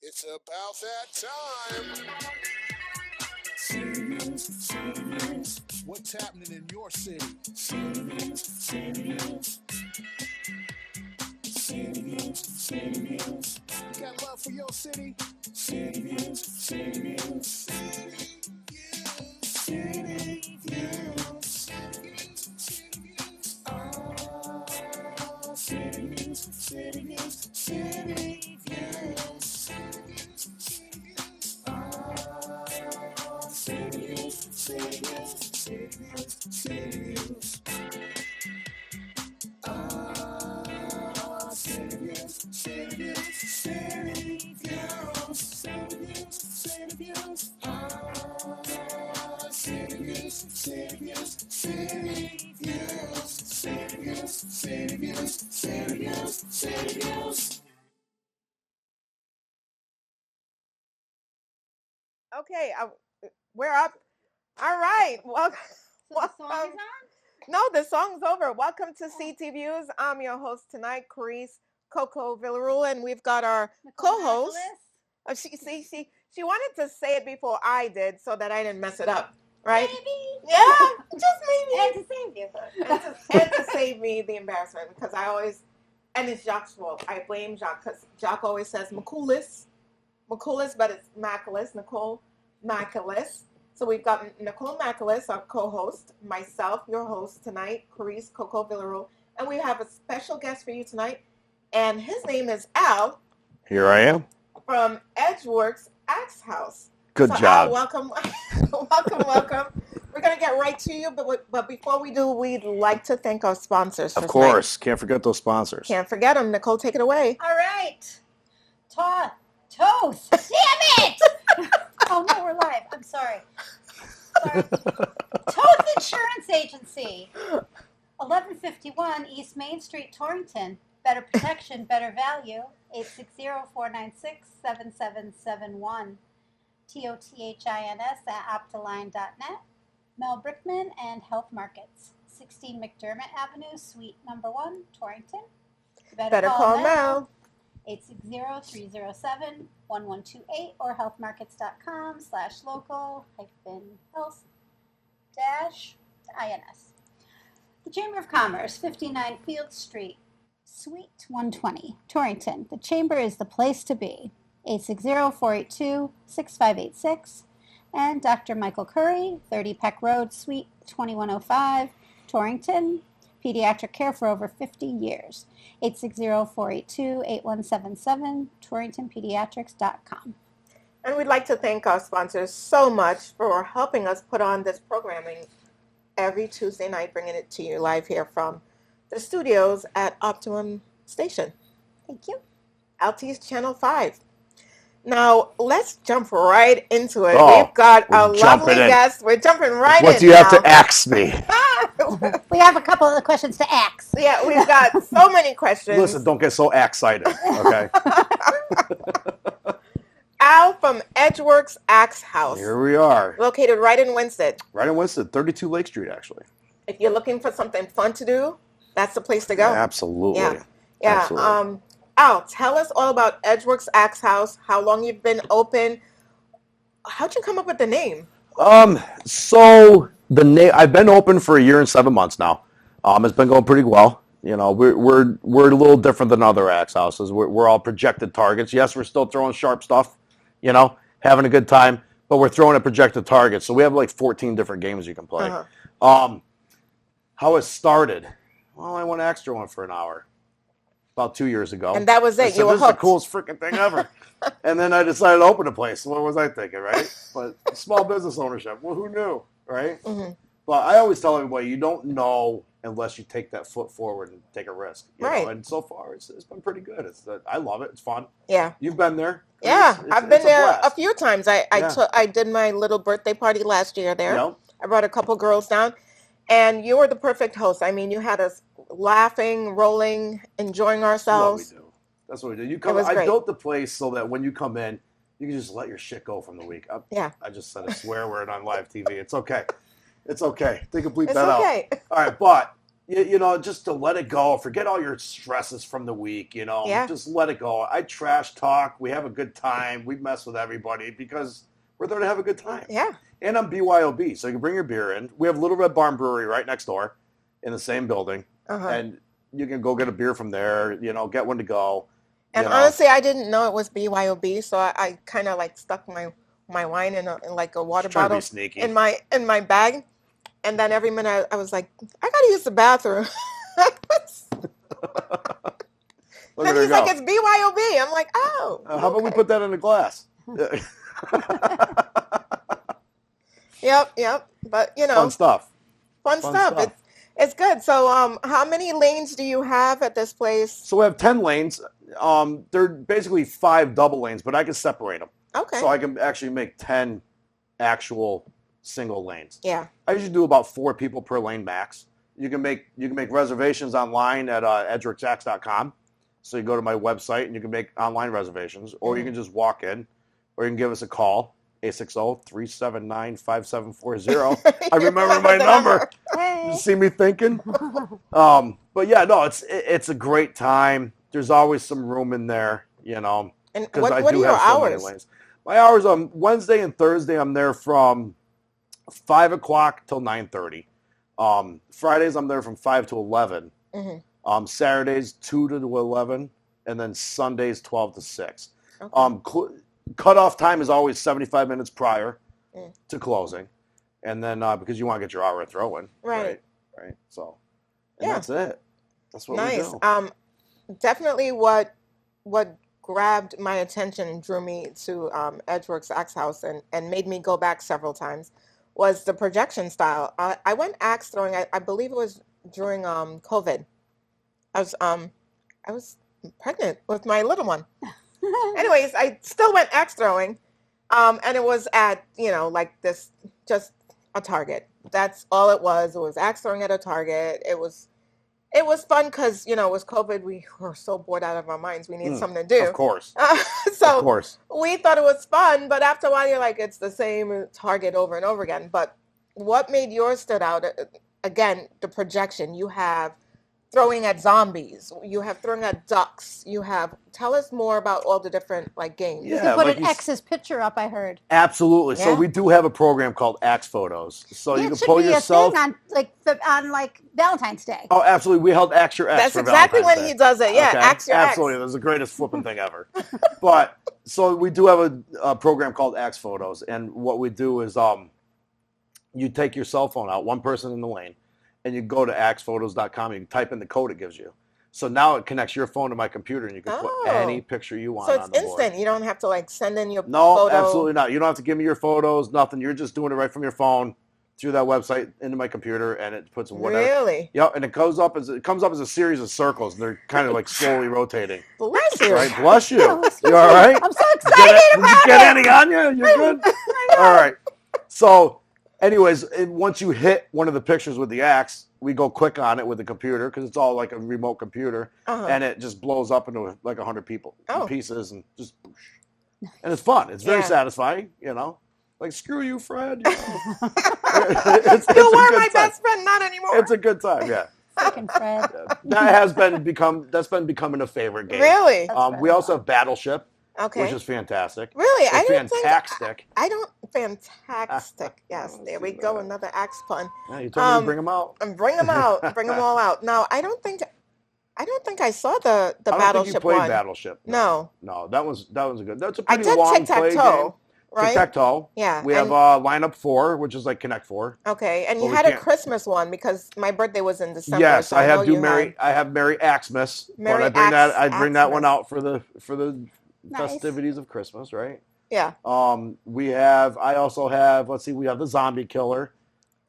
It's about that time. City News, City News. What's happening in your city? City News, City News. City News, City News. You got love for your city? City News, City News. City News, City News. City News. Oh, City News, City News. City News. City News, City News, City News, City News. City News, City News, City News, City News, City News. City News, City News, City News, City News, City News, City News, City News. Okay, we're up. All right. Welcome. So the song is on? No, the song's over. Welcome to CT Views. I'm your host tonight, Coryse, Villarouel, and we've got our Nicole co-host. Maccalous. She wanted to say it before I did so that I didn't mess it up, right? Maybe. Yeah, just maybe. And to save you. And to save me the embarrassment, because I always, and it's Jacques' fault. I blame Jacques because Jacques always says Maccalous, but it's Maccalous, Nicole Maccalous. So we've got Nicole Maccalous, our co-host, myself, your host tonight, Coryse Villarouel, and we have a special guest for you tonight, and his name is Al. Here I am. From Edgeworks Axe House. Good so job. Al, welcome. welcome. We're going to get right to you, but before we do, we'd like to thank our sponsors. Of course. Can't forget those sponsors. Can't forget them. Nicole, take it away. All right. Toast. Damn it! Oh, no, we're live. I'm sorry. Toth Insurance Agency. 1151 East Main Street, Torrington. Better protection, better value. 860-496-7771. TOTHINS at optaline.net. Mel Brickman and Health Markets. 16 McDermott Avenue, Suite number 1, Torrington. Better call Mel. 860-307-1128 or healthmarkets.com/local-health-ins. The Chamber of Commerce, 59 Field Street, Suite 120, Torrington. The Chamber is the place to be. 860-482-6586. And Dr. Michael Curry, 30 Peck Road, Suite 2105, Torrington. Pediatric care for over 50 years. 860-482-8177, torringtonpediatrics.com. And we'd like to thank our sponsors so much for helping us put on this programming every Tuesday night, bringing it to you live here from the studios at Optimum Station. Thank you. Altice Channel 5. Now, let's jump right into it. Oh, we've got a lovely guest. We're jumping right in. What do you have to ask me? We have a couple of questions to ask. Yeah, we've got so many questions. Listen, don't get so excited, okay? Al from Edgeworks Axe House. Here we are. Located right in Winsted. Right in Winsted, 32 Lake Street, actually. If you're looking for something fun to do, that's the place to go. Yeah, absolutely. Yeah. Absolutely. Al, tell us all about Edgeworks Axe House, how long you've been open. How'd you come up with the name? So the name, I've been open for 1 year and 7 months now. It's been going pretty well. You know, we're a little different than other axe houses. We're all projected targets. Yes, we're still throwing sharp stuff, you know, having a good time, but we're throwing at projected targets. So we have like 14 different games you can play. How it started? Well, I went axe throwing for an hour about 2 years ago. And that was it. You were This is the hooked. coolest freaking thing ever. And then I decided to open a place. What was I thinking, right? But small business ownership. Well, who knew, right? Mm-hmm. But I always tell everybody, you don't know unless you take that foot forward and take a risk. You know? And so far, it's been pretty good. I love it. It's fun. Yeah. You've been there. Yeah, I've been there a few times. I did my little birthday party last year there. Yep. I brought a couple girls down. And you were the perfect host. I mean, you had us laughing, rolling, enjoying ourselves. That's what we do. You come. I built the place so that when you come in, you can just let your shit go from the week. I just said a swear word on live TV. It's okay. It's okay. They can bleep that out. All right, but you know, just to let it go. Forget all your stresses from the week, you know. Yeah. Just let it go. I trash talk. We have a good time. We mess with everybody because we're there to have a good time. Yeah. And I'm BYOB, so you can bring your beer in. We have Little Red Barn Brewery right next door in the same building. And you can go get a beer from there, you know, get one to go. And honestly, I didn't know it was BYOB, so I kind of like stuck my wine in like a water bottle in my bag. And then every minute I was like, I gotta use the bathroom. Then he's like, it's BYOB. I'm like, oh. How about we put that in a glass? Yep. But you know, Fun stuff. It's good. So, how many lanes do you have at this place? So we have 10 lanes. They're basically 5 double lanes, but I can separate them. Okay. So I can actually make 10 actual single lanes. Yeah. I usually do about 4 people per lane max. You can make reservations online at edricksax.com. So you go to my website and you can make online reservations, or you can just walk in, or you can give us a call, 860-379-5740. I remember my number. Hey. You see me thinking? But yeah, no, it's a great time. There's always some room in there, you know. And what are your hours? Lanes. My hours on Wednesday and Thursday, I'm there from 5 o'clock till 9:30. Fridays, I'm there from 5 to 11. Saturdays, 2 to 11. And then Sundays, 12 to 6. Okay. Cutoff time is always 75 minutes prior to closing. And then because you want to get your hour throw in. Right. So, and that's it. That's what we do. Definitely what grabbed my attention and drew me to Edgeworks Axe House and made me go back several times was the projection style. I went axe throwing. I believe it was during COVID. I was pregnant with my little one. Anyways, I still went axe throwing, and it was at like this, just a target. That's all it was. It was axe throwing at a target. It was fun because it was COVID. We were so bored out of our minds. We needed something to do. Of course. So of course. We thought it was fun, but after a while, you're like, it's the same target over and over again. But what made yours stood out? Again, the projection. You have throwing at zombies. You have throwing at ducks. Tell us more about all the different games. You can put an X's picture up, I heard. Absolutely. Yeah. So we do have a program called Axe Photos. So you can pull yourself. It should be a thing on Valentine's Day. Oh, absolutely. We held Axe Your X. That's exactly when he does it. Yeah, okay. Axe Your X. Absolutely. That's the greatest flipping thing ever. But so we do have a program called Axe Photos, and what we do is you take your cell phone out, one person in the lane, and you go to axephotos.com and you type in the code it gives you. So now it connects your phone to my computer and you can put any picture you want on the board. So it's instant. You don't have to send in your photo. No, absolutely not. You don't have to give me your photos, nothing. You're just doing it right from your phone through that website into my computer, and it puts whatever. Really? Yep, and it comes up as a series of circles, and they're kind of slowly rotating. Bless you. Right, bless you. You all right? I'm so excited about it. Did you get any on you? You're good? All right. So anyways, once you hit one of the pictures with the axe, we go quick on it with the computer because it's all like a remote computer, and it just blows up into like 100 pieces and just, and it's fun. It's very satisfying, Like, screw you, Fred. You were my best friend, not anymore. It's a good time, yeah. Fucking Fred. That's been becoming a favorite game. Really? We also have Battleship. Okay. Which is fantastic. Really? Fantastic. Fantastic. Yes, there we go. Another axe pun. Yeah, you told me to bring them out. And bring them out. Bring them all out. Now, I don't think I saw the Battleship one. I don't think you played Battleship. No. No, that was a good. That's a pretty long play game. Right? Tic-tac-toe. Yeah. We have lineup 4, which is like Connect 4. Okay, and you had a Christmas one because my birthday was in December. Yes, so I have Merry Axmas. I bring that one out for the festivities of Christmas, right? Yeah. I also have, we have the Zombie Killer,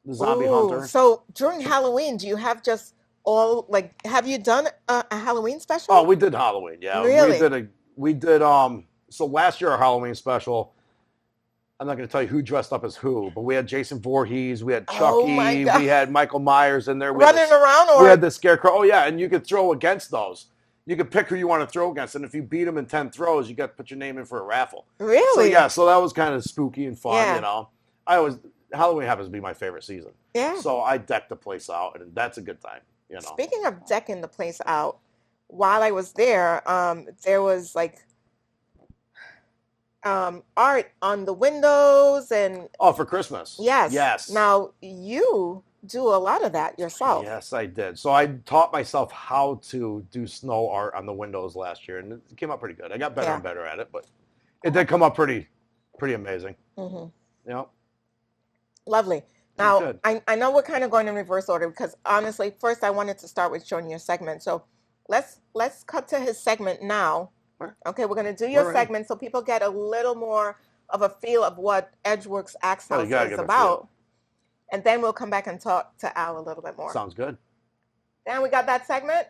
the Zombie Hunter. So during Halloween, do you have just all, have you done a Halloween special? Oh, we did Halloween, yeah. Really? We did, so last year our Halloween special, I'm not going to tell you who dressed up as who, but we had Jason Voorhees, we had Chucky, we had Michael Myers in there. Running around? We had the Scarecrow. Oh, yeah, and you could throw against those. You could pick who you want to throw against, and if you beat them in 10 throws, you got to put your name in for a raffle. Really? So that was kind of spooky and fun, Halloween happens to be my favorite season. Yeah. So I decked the place out, and that's a good time. You know. Speaking of decking the place out, while I was there was like art on the windows and Oh, for Christmas. yes. Yes. Now you do a lot of that yourself. Yes, I did. So I taught myself how to do snow art on the windows last year, and it came out pretty good. I got better and better at it, but it did come out pretty amazing. Mm-hmm. Yeah. Lovely. Now, I know we're kind of going in reverse order because honestly, first I wanted to start with showing your segment. So let's cut to his segment now. Okay, we're going to do your segment so people get a little more of a feel of what Edgeworks Axe House is about. And then we'll come back and talk to Al a little bit more. Sounds good. Dan, we got that segment?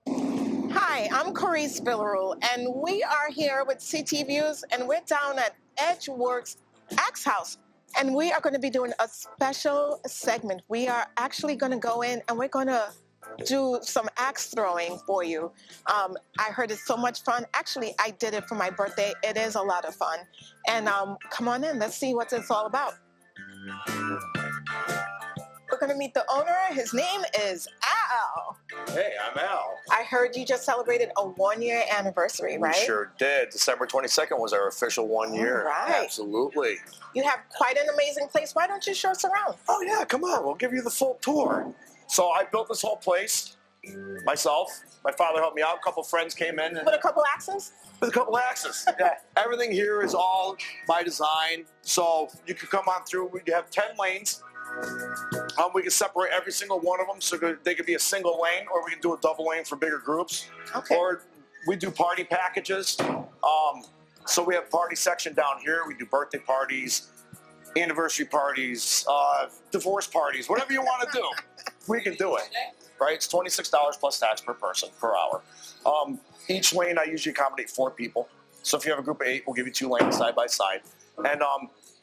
Hi, I'm Coryse Villarouel, and we are here with CT Views, and we're down at Edgeworks Axe House. And we are going to be doing a special segment. We are actually going to go in and we're going to do some axe throwing for you. I heard it's so much fun. Actually, I did it for my birthday. It is a lot of fun. And come on in. Let's see what it's all about. We're going to meet the owner. His name is Al. Hey, I'm Al. I heard you just celebrated a 1-year anniversary, right? We sure did. December 22nd was our official 1 year. Right. Absolutely. You have quite an amazing place. Why don't you show us around? Oh, yeah, come on. We'll give you the full tour. So I built this whole place myself. My father helped me out. A couple friends came in. With a couple axes? With a couple axes. Yeah. Everything here is all by design. So you can come on through. We have 10 lanes. We can separate every single one of them so they could be a single lane, or we can do a double lane for bigger groups. Okay. Or we do party packages. So we have a party section down here. We do birthday parties, anniversary parties, divorce parties, whatever you want to do, we can do it. Right? It's $26 plus tax per person per hour. Each lane I usually accommodate 4 people. So if you have a group of 8, we'll give you 2 lanes side by side. And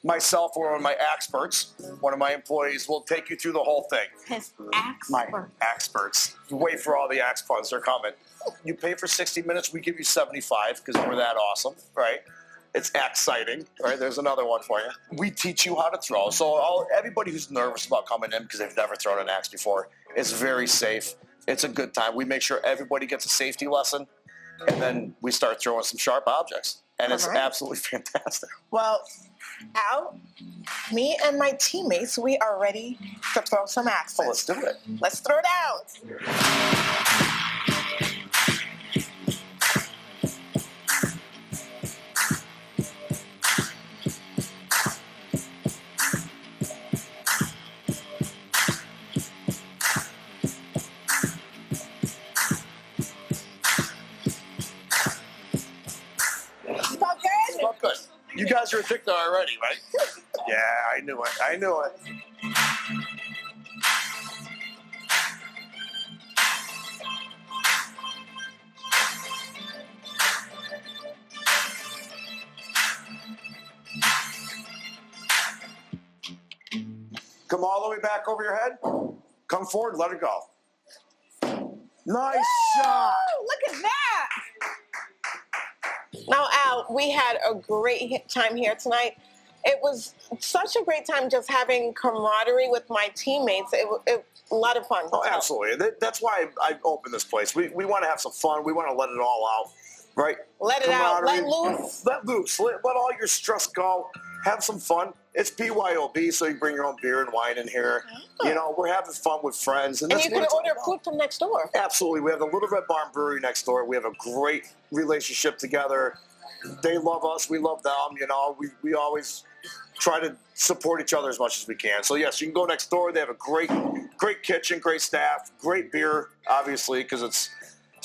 myself or one of my experts, one of my employees, will take you through the whole thing. His My experts. Wait for all the axe puns, they're coming. You pay for 60 minutes, we give you 75 because we're that awesome, right? It's exciting, right? There's another one for you. We teach you how to throw. So everybody who's nervous about coming in because they've never thrown an axe before, it's very safe. It's a good time. We make sure everybody gets a safety lesson, and then we start throwing some sharp objects. And it's absolutely fantastic. Well, Al, me and my teammates, we are ready to throw some axes. Oh, let's do it. Let's throw down. You guys are addicted already, right? Yeah, I knew it. I knew it. Come all the way back over your head. Come forward, let it go. Nice shot. Look at that. Now, Al, we had a great time here tonight. It was such a great time just having camaraderie with my teammates. It a lot of fun. Oh, absolutely. That's why I opened this place. We want to have some fun. We want to let it all out, right? Let it out. Let loose. Let loose. Let all your stress go. Have some fun. It's BYOB, so you can bring your own beer and wine in here. Oh. You know, we're having fun with friends. And you can order food from next door. Absolutely. We have the Little Red Barn Brewery next door. We have a great relationship together. They love us. We love them. You know, we always try to support each other as much as we can. So, yes, you can go next door. They have a great kitchen, great staff, great beer, obviously, because it's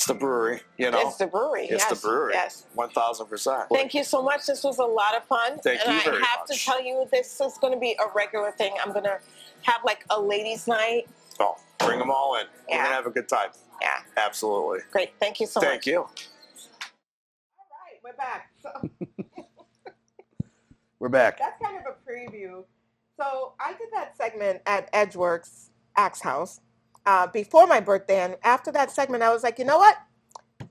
the brewery, you know. It's the brewery, It's the brewery. Yes. 1,000%. Thank you so much. This was a lot of fun. Thank you very much. And I have to tell you, this is going to be a regular thing. I'm going to have like a ladies' night. Oh, bring them all in. Yeah. We're going to have a good time. Yeah. Absolutely. Great. Thank you so much. Thank you. All right. We're back. So we're back. That's kind of a preview. So I did that segment at Edgeworks Axe House before my birthday, and after that segment, I was like, you know what?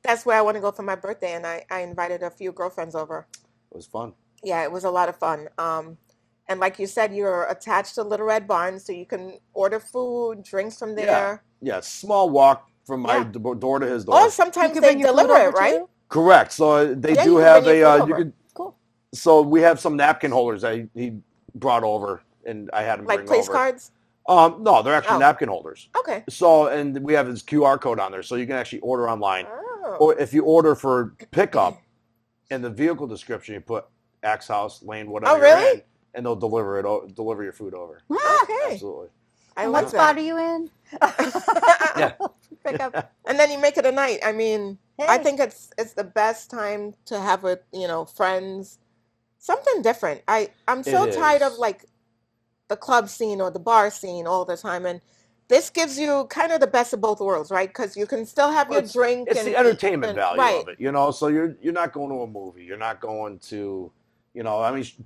That's where I want to go for my birthday, and I invited a few girlfriends over. It was fun. Yeah, it was a lot of fun. And like you said, you're attached to Little Red Barn, so you can order food, drinks from there. small walk from my door to his door. Or sometimes they deliver it, right? Correct. So they do you have bring your food you over. could. Cool. So we have some napkin holders that he brought over, and I had him Like bring place over. cards? No, they're actually napkin holders. Okay. So, and we have this QR code on there, so you can actually order online. Oh. Or if you order for pickup, in the vehicle description, you put Axe House, Lane, whatever you're in, and they'll deliver your food over. Okay. Absolutely. What spot are you in? Yeah. Pick up. And then you make it a night. I mean, I think it's the best time to have with, friends. Something different. I'm so tired of like the club scene or the bar scene all the time, and this gives you kind of the best of both worlds, right? Because you can still have your drink. It's the entertainment value right. of it, So you're not going to a movie. You're not going to,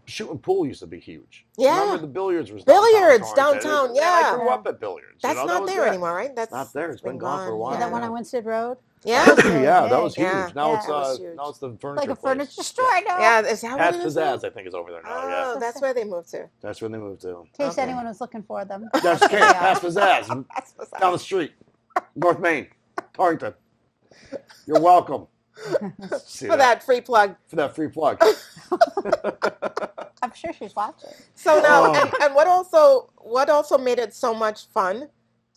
shooting pool used to be huge. Yeah. Remember the billiards was downtown. Yeah. I grew up at billiards. That's not there anymore, right? That's not there. It's been gone for a while. Is that one on Winsted Road? Yeah. Yeah, that was huge. Yeah. Now huge. now it's the furniture Like a place. furniture store now. Yeah, is that what it is? Pizzazz, I think, is over there now. Oh, that's where they moved to. That's where they moved to. In case anyone was looking for them. That's okay. Past Pizzazz. Down the street. North Main. Torrington. You're welcome. For that free plug. For that free plug. I'm sure she's watching. So now, and what also made it so much fun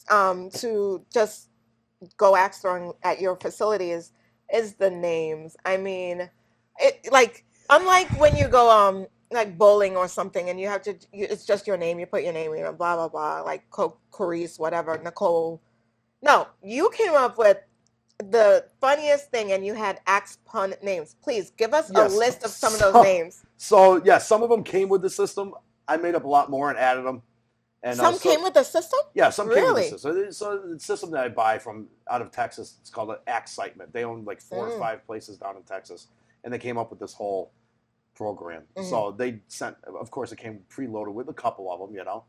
to just go axe throwing at your facility is the names. I mean, it unlike when you go like bowling or something and you have to, it's just your name. You put your name, blah blah blah, like Coryse, whatever, Nicole. No, you came up with the funniest thing, and you had axe pun names. Please give us a list of some of those names. So some of them came with the system. I made up a lot more and added them. And some came with the system? Yeah, some came with the system. So the system that I buy from out of Texas, it's called Excitement. They own like 4 or 5 places down in Texas, and they came up with this whole program. Mm-hmm. So they sent, of course, it came preloaded with a couple of them,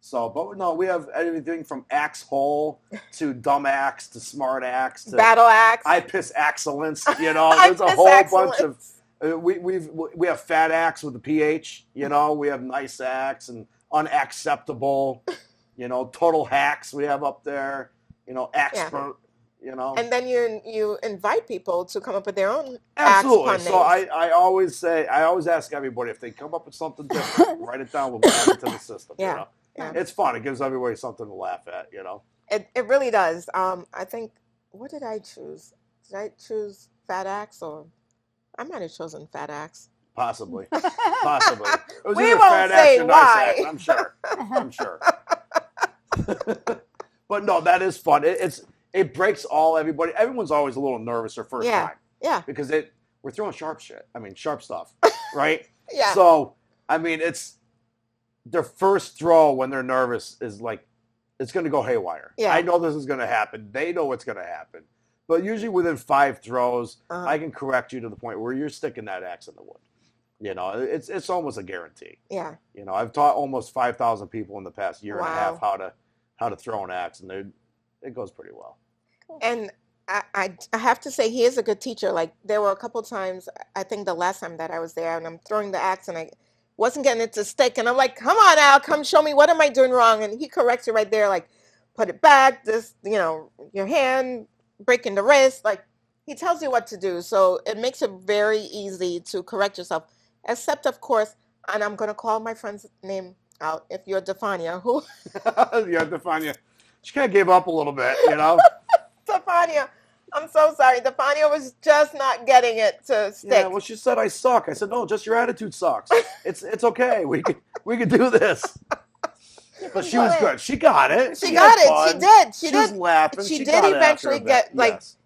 So, but no, we have everything from axe hole to dumb axe to smart axe to battle axe. I piss excellence. There's a whole bunch of. We have fat axe with a PH. We have nice axe and unacceptable. Total hacks we have up there. Expert. And then you invite people to come up with their own absolutely. Axe pun so I always ask everybody if they come up with something different, write it down. We'll add it to the system. Yeah. It's fun. It gives everybody something to laugh at. It really does. I think, what did I choose? Did I choose Fat Axe or I might have chosen Fat Axe? Possibly. It was we either won't Fat say Axe or why. Nice Axe, I'm sure. But no, that is fun. It breaks everybody. Everyone's always a little nervous their first time. Yeah. Because we're throwing sharp stuff, right? Yeah. So it's their first throw when they're nervous is like it's going to go haywire. Yeah. I know this is going to happen. They know what's going to happen. But usually within 5 throws, I can correct you to the point where you're sticking that axe in the wood. It's almost a guarantee. Yeah. I've taught almost 5,000 people in the past year and a half Wow. how to throw an axe, and it goes pretty well. And I have to say he is a good teacher. Like there were a couple times, I think the last time that I was there, and I'm throwing the axe and I wasn't getting it to stick, and I'm like, "Come on, Al, come show me what am I doing wrong?" And he corrects you right there, like, "Put it back. This, your hand." Breaking the wrist, like he tells you what to do, so it makes it very easy to correct yourself. Except, of course, and I'm gonna call my friend's name out. If you're Defania, who? Yeah, Defania. She kind of gave up a little bit, Defania, I'm so sorry. Defania was just not getting it to stick. Yeah, well, she said I suck. I said no, just your attitude sucks. It's okay. We can do this. But she was good. She got it. She got it. Fun. She did. She was laughing. She did eventually get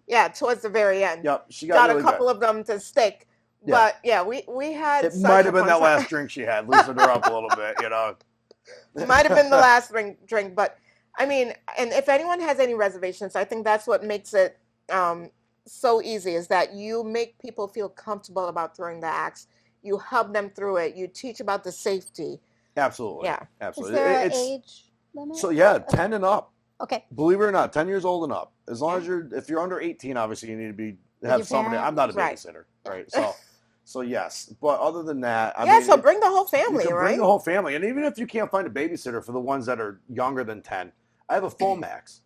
yes. towards the very end. Yep. She got really a couple of them to stick. Yeah. But we had. It might have been that last drink she had, loosened her up a little bit. It might have been the last drink, but I mean, and if anyone has any reservations, I think that's what makes it so easy is that you make people feel comfortable about throwing the axe. You help them through it. You teach about the safety. Absolutely. Yeah. Absolutely. Is there an age limit? So 10 and up. Okay. Believe it or not, 10 years old and up. As long as if you're under 18, obviously you need to have somebody. I'm not a babysitter, right? So yes, but other than that, so bring the whole family, you can right? Bring the whole family, and even if you can't find a babysitter for the ones that are younger than 10, I have a foam axe.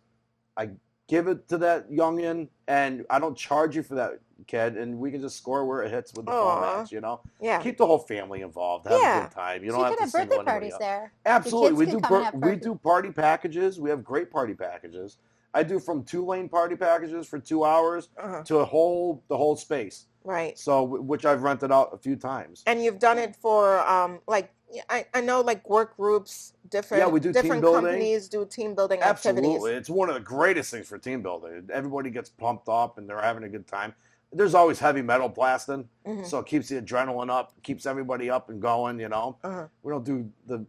I give it to that youngin, and I don't charge you for that kid, and we can just score where it hits with the phone Aw. match, you know? Yeah. Keep the whole family involved. Have a Yeah. good time. You So don't you have could to have single birthday anybody parties out. there. Absolutely. The kids can come and have We do party packages. We have great party packages. I do from 2-lane party packages for 2 hours Uh-huh. to the whole space. Right. So which I've rented out a few times. And you've done it for like I know like work groups, different Yeah, we do team different building. companies do team building Absolutely. activities. It's one of the greatest things for team building. Everybody gets pumped up and they're having a good time. There's always heavy metal blasting, Mhm. so it keeps the adrenaline up, keeps everybody up and going, you know. Uh-huh. We don't do the,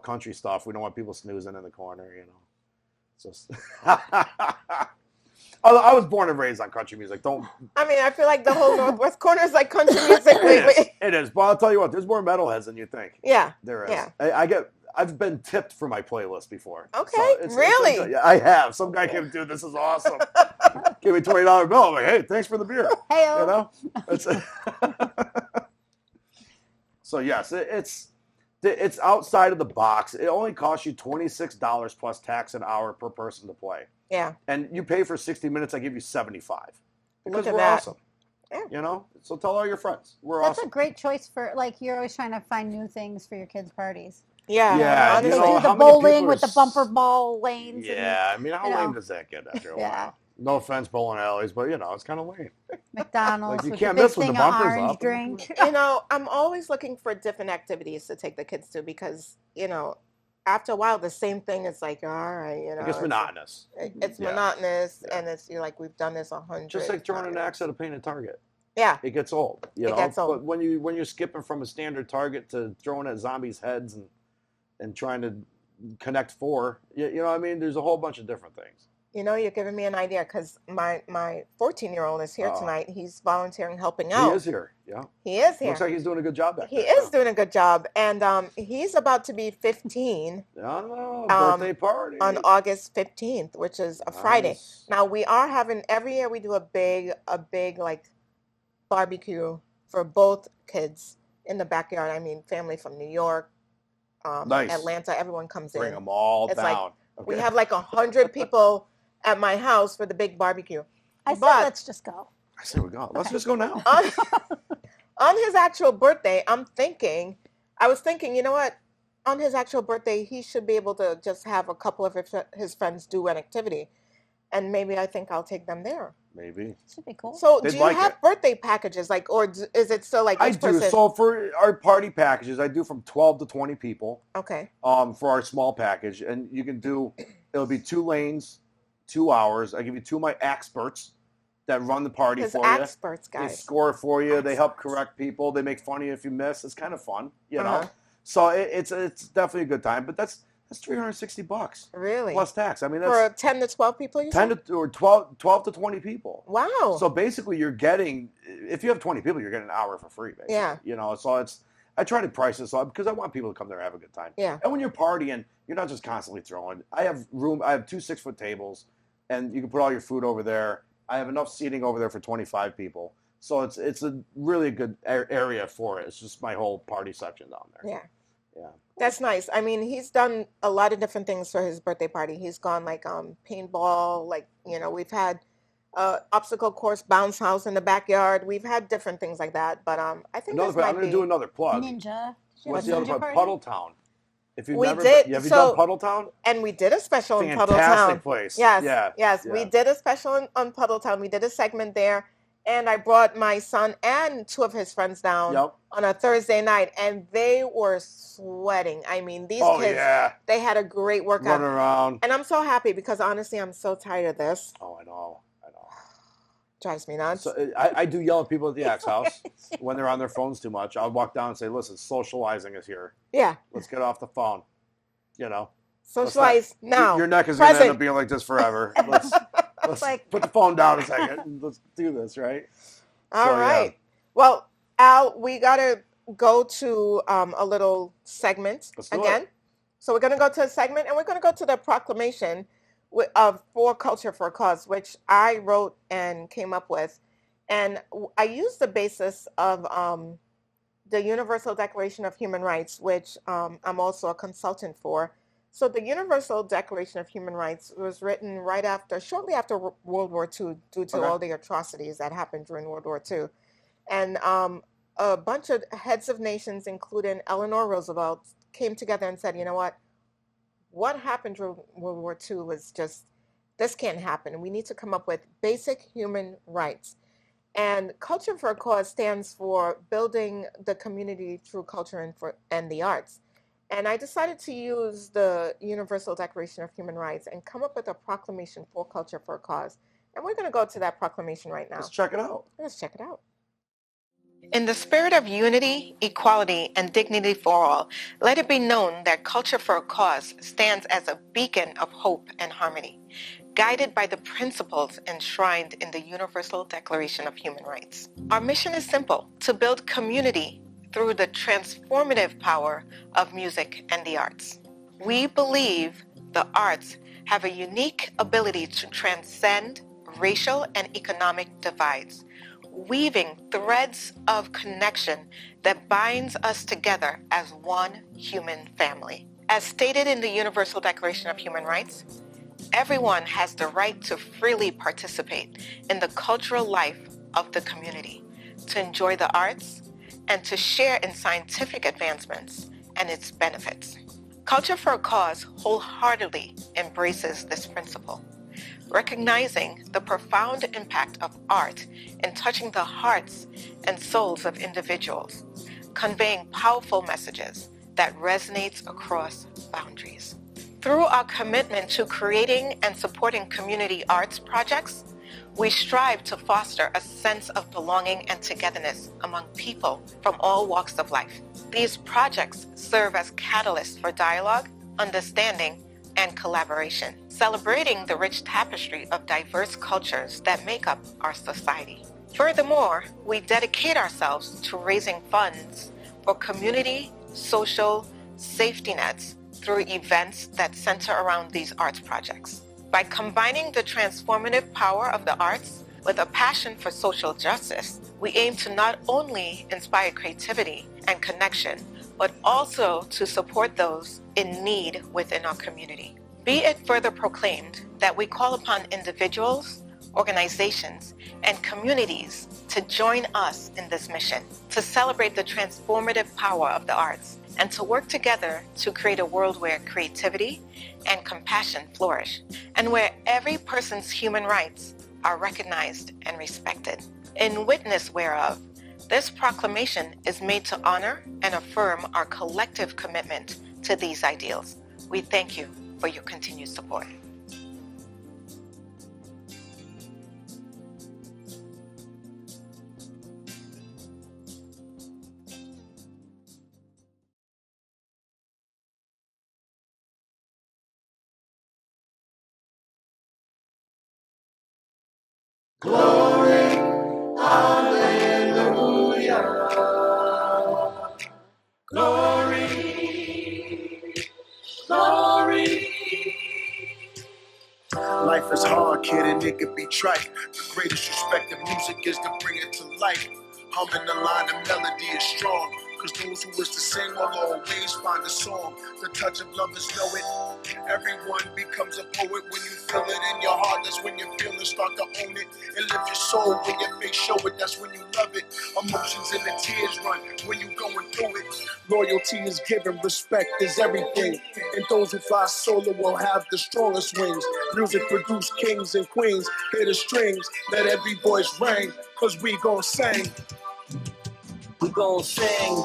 country stuff. We don't want people snoozing in the corner, you know. So I was born and raised on country music. Don't. I mean, I feel like the whole Northwest corner is like country music lately. It is. But I'll tell you what, there's more metalheads than you think. Yeah. There is. Yeah. I've been tipped for my playlist before. Okay, really? I have. Some guy came, dude, this is awesome. Give me $20 bill. I'm like, hey, thanks for the beer. Hey, You know? So yes, it's outside of the box. It only costs you $26 plus tax an hour per person to play. Yeah. And you pay for 60 minutes, I give you 75. Because Look at we're that. awesome. Yeah. You know? So tell all your friends. We're That's awesome. a great choice for, like, you're always trying to find new things for your kids' parties. Yeah. Yeah, They Honestly. you know, do how the many bowling people with are the bumper ball lanes. Yeah, I mean, how you know. lame does that get after a Yeah. while? No offense, bowling alleys, but it's kind of lame. And McDonald's Like, you with can't the big miss with the thing of bumpers orange up. drink. You know, I'm always looking for different activities to take the kids to because, after a while the same thing is like, all right, It gets monotonous. It's Yeah. monotonous Yeah. and you're like, we've done this 100 Just like throwing an times. axe at a painted target. Yeah. It gets old. You It know? gets old. But when you're skipping from a standard target to throwing at zombies' heads and trying to connect 4, you know what I mean? There's a whole bunch of different things. You're giving me an idea because my 14-year-old is here Oh. tonight. He's volunteering, helping out. He is here. Yeah. He is here. Looks like he's doing a good job back He there. is doing a good job. And he's about to be 15 Oh, birthday party. on August 15th, which is a Friday. Nice. Now we are having, every year we do a big like barbecue for both kids in the backyard. I mean, family from New York, Nice. Atlanta, everyone comes Bring in. them all It's like, down. We Okay. have like 100 people at my house for the big barbecue. I said, But- let's just go. I say we go. Let's just go now. On his actual birthday, I was thinking, you know what? On his actual birthday, he should be able to just have a couple of his friends do an activity. And maybe I think I'll take them there. Maybe. Should be cool. So They'd do you like have it. birthday packages? Like, or is it still like I each do. person? So for our party packages, I do from 12 to 20 people. Okay. For our small package, and you can do. It'll be 2 lanes, 2 hours. I give you 2 of my experts that run the party His for you. experts, They guys. score for you. They help Experts. correct people. They make fun of you if you miss. It's kind of fun, you know. Uh-huh. So it's definitely a good time. But that's $360 Really? plus tax. I mean, For that's 10 to 12 people, you 10 said? to or 12 to 20 people. Wow. So basically, you're getting, if you have 20 people, you're getting an hour for free, basically. Yeah. You know, so I try to price this up because I want people to come there and have a good time. Yeah. And when you're partying, you're not just constantly throwing. I have 2 6-foot tables, and you can put all your food over there. I have enough seating over there for 25 people. So it's a really good area for it. It's just my whole party section down there. Yeah. Yeah. That's nice. I mean, he's done a lot of different things for his birthday party. He's gone like paintball, like, we've had obstacle course, bounce house in the backyard. We've had different things like that. But I think I'm this going might to be. do another plug. Ninja. Did you What's have the a other ninja plug? party? Puddle Town. If you've We never did. have you So- done Puddle Town? And we did a special in Puddle Fantastic Town. place. Yes, Yeah. yes. yeah. We did a special on Puddle Town. We did a segment there. And I brought my son and 2 of his friends down Yep. on a Thursday night. And they were sweating. I mean, these Oh kids, yeah. they had a great workout. Running around. And I'm so happy because honestly, I'm so tired of this. Oh, I know. Drives me nuts. So I do yell at people at the Axe House when they're on their phones too much. I'll walk down and say, "Listen, socializing is here. Yeah. Let's get off the phone." You know. Socialize now. Your neck is going to end Present. up being like this forever. Let's Like- put the phone down a second and let's do this, right? All So, yeah. right. Well, Al, we got to go to a little segment Let's do again. it. So we're going to go to a segment and we're going to go to the proclamation of For Culture for a Cause, which I wrote and came up with. And I used the basis of the Universal Declaration of Human Rights, which I'm also a consultant for. So the Universal Declaration of Human Rights was written shortly after World War II, due to all the atrocities that happened during World War II. And a bunch of heads of nations, including Eleanor Roosevelt, came together and said, you know what happened during World War II was just, this can't happen. We need to come up with basic human rights. And Culture for a Cause stands for building the community through culture and the arts. And I decided to use the Universal Declaration of Human Rights and come up with a proclamation for Culture for a Cause. And we're going to go to that proclamation right now. Let's check it out. Let's check it out. In the spirit of unity, equality, and dignity for all, let it be known that Culture for a Cause stands as a beacon of hope and harmony, guided by the principles enshrined in the Universal Declaration of Human Rights. Our mission is simple: to build community through the transformative power of music and the arts. We believe the arts have a unique ability to transcend racial and economic divides, weaving threads of connection that binds us together as one human family. As stated in the Universal Declaration of Human Rights, everyone has the right to freely participate in the cultural life of the community, to enjoy the arts, and to share in scientific advancements and its benefits. Culture for a Cause wholeheartedly embraces this principle, recognizing the profound impact of art in touching the hearts and souls of individuals, conveying powerful messages that resonates across boundaries. Through our commitment to creating and supporting community arts projects, we strive to foster a sense of belonging and togetherness among people from all walks of life. These projects serve as catalysts for dialogue, understanding, and collaboration, celebrating the rich tapestry of diverse cultures that make up our society. Furthermore, we dedicate ourselves to raising funds for community, social, safety nets through events that center around these arts projects. By combining the transformative power of the arts with a passion for social justice, we aim to not only inspire creativity and connection, but also to support those in need within our community. Be it further proclaimed that we call upon individuals, organizations, and communities to join us in this mission, to celebrate the transformative power of the arts, and to work together to create a world where creativity and compassion flourish, and where every person's human rights are recognized and respected. In witness whereof, this proclamation is made to honor and affirm our collective commitment to these ideals. We thank you for your continued support. Glory, hallelujah. Glory, glory. Life is hard, kid, and it can be trite. The greatest respect of music is to bring it to life. Humming the line, the melody is strong. Cause those who wish to sing will always find a song. The touch of lovers know it. Everyone becomes a poet when you feel it in your heart. That's when your feelings start to own it. And lift your soul when your face show it. That's when you love it. Emotions and the tears run when you going through it. Loyalty is given, respect is everything. And those who fly solo will have the strongest wings. Music produce kings and queens. Hear the strings, let every voice ring. Cause we gon' sing. We gon' sing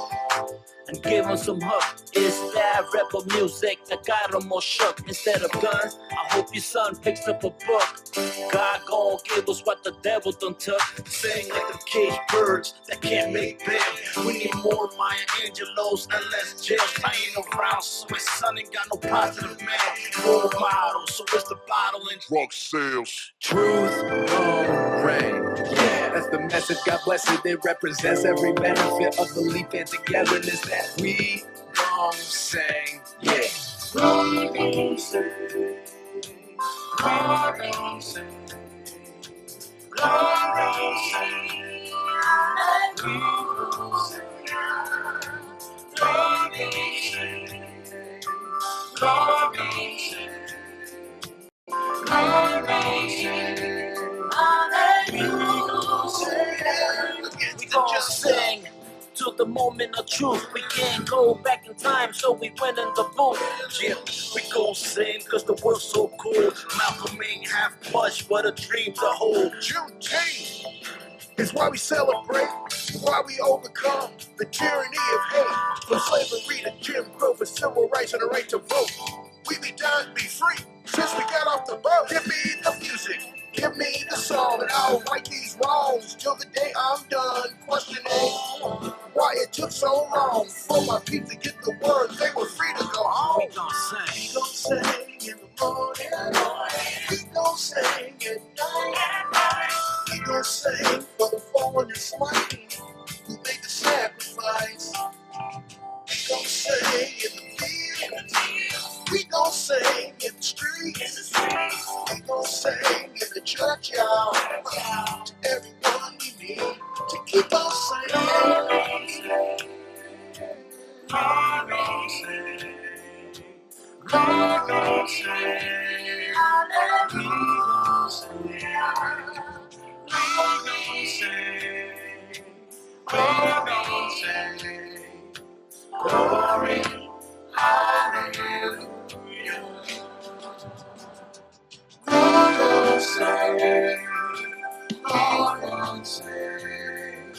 and give them some hook. It's that rebel music that got them all shook. Instead of guns, I hope your son picks up a book. God gon' give us what the devil done took. Sing like them caged birds that can't make bail. We need more Maya Angelos and less jails. I ain't around, so my son ain't got no positive mail. Role model, so it's the bottle and drug sales. Truth gon' reign. Yeah, that's the message. God bless it. It represents every benefit of belief and togetherness that we gon' sing. Yeah. Glory, sing. Glory, sing. Glory, sing. Glory, sing. Glory, We gon' sing to the moment of truth. We can't go back in time, so we went in the booth. Yeah, we gon' sing cause the world's so cool. Malcolm ain't half much, but a dream to hold. Juneteenth is why we celebrate, why we overcome the tyranny of hate. From slavery to Jim Crow, for civil rights and the right to vote. We be down to be free since we got off the boat. Give me the music, give me the song, and I'll right these wrongs till the day I'm done questioning why it took so long for my people to get the word they were free to go home. We gon' sing. We gon' sing in the morning, we gon' sing at night. We gon' sing for the fallen and slain who made the sacrifice. We gon' sing in the field, we gon' sing in the streets, we gon' sing in the churchyard. To everyone we need to keep on singing. Glory, hallelujah. We're gonna sing, we're gonna sing,